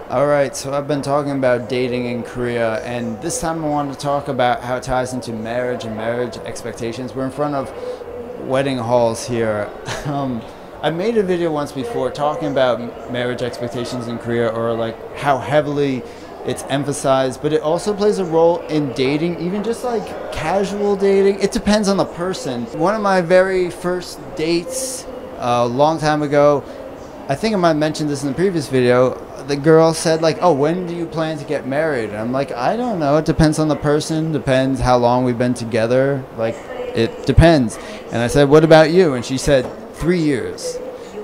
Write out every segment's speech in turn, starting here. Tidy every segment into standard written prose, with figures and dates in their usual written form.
All right, so I've been talking about dating in Korea, and this time I want to talk about how it ties into marriage and marriage expectations. We're in front of wedding halls here. I made a video once before talking about marriage expectations in Korea, or like how heavily it's emphasized, but it also plays a role in dating, even just like casual dating. It depends on the person. One of my very first dates a long time ago, I think I might have mentioned this in the previous video. The girl said like, "Oh, when do you plan to get married?" And I'm like, "I don't know. It depends on the person. Depends how long we've been together. Like, it depends." And I said, "What about you?" And she said, "3 years,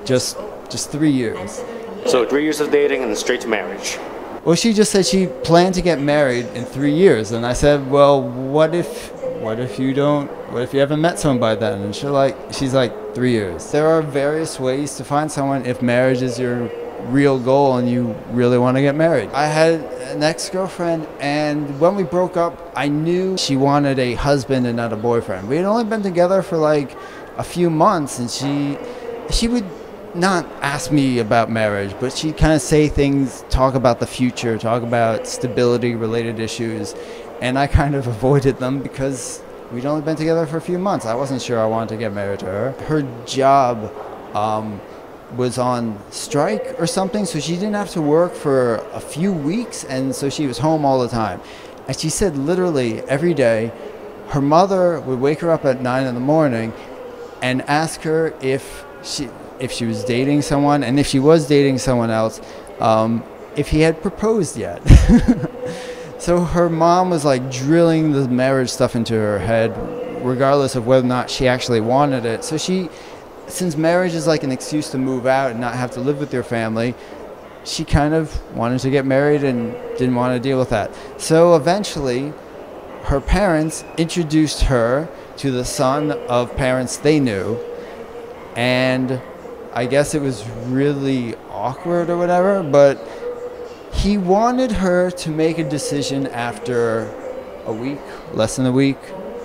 just 3 years." So 3 years of dating and straight to marriage. Well, she just said she planned to get married in 3 years, and I said, "Well, what if you don't? What if you haven't met someone by then?" And she's like, 3 years. There are various ways to find someone if marriage is your real goal and you really want to get married. I had an ex-girlfriend, and when we broke up, I knew she wanted a husband and not a boyfriend. We had only been together for like a few months, and she would not ask me about marriage, but she'd kind of say things, talk about the future, talk about stability related issues, and I kind of avoided them because we'd only been together for a few months. I wasn't sure I wanted to get married to her. Her job was on strike or something, so she didn't have to work for a few weeks, and so she was home all the time. And she said literally every day her mother would wake her up at 9 in the morning and ask her if she was dating someone, and if she was dating someone else, if he had proposed yet. So her mom was like drilling the marriage stuff into her head, regardless of whether or not she actually wanted it. So since marriage is like an excuse to move out and not have to live with your family, she kind of wanted to get married and didn't want to deal with that. So eventually, her parents introduced her to the son of parents they knew, and I guess it was really awkward or whatever, but he wanted her to make a decision after a week, less than a week,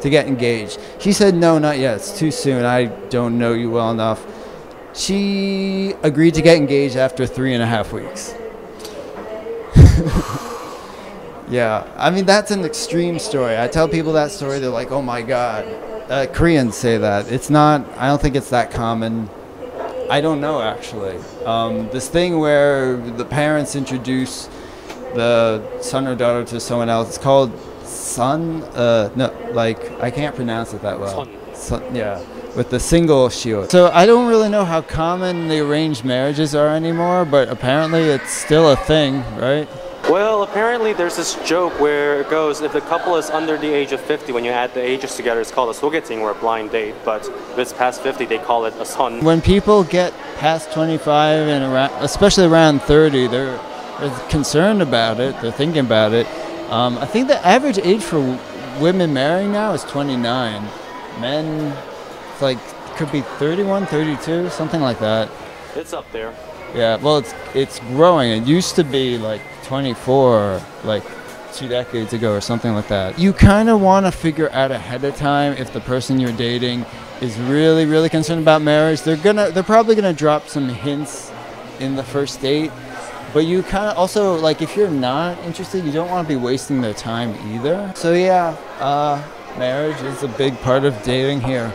to get engaged. She said, "No, not yet. It's too soon. I don't know you well enough." She agreed to get engaged after 3.5 weeks. Yeah, I mean, that's an extreme story. I tell people that story, they're like, "Oh my God." Koreans say that. It's not, I don't think it's that common. I don't know, actually. This thing where the parents introduce the son or daughter to someone else, it's called son. No, like, I can't pronounce it that well. Son, yeah, with the single shield. So I don't really know how common the arranged marriages are anymore, but apparently it's still a thing, right? Well, apparently there's this joke where it goes, if the couple is under the age of 50, when you add the ages together, it's called a sogeting, or a blind date. But if it's past 50, they call it a son. When people get past 25 and around, especially around 30, they're concerned about it. They're thinking about it. I think the average age for women marrying now is 29. Men, it's like, could be 31, 32, something like that. It's up there. Yeah, well, it's growing. It used to be like 24, like 2 decades ago or something like that. You kind of want to figure out ahead of time if the person you're dating is really, really concerned about marriage. They're probably gonna drop some hints in the first date, but you kind of also, like, if you're not interested, you don't want to be wasting their time either. So yeah, marriage is a big part of dating here.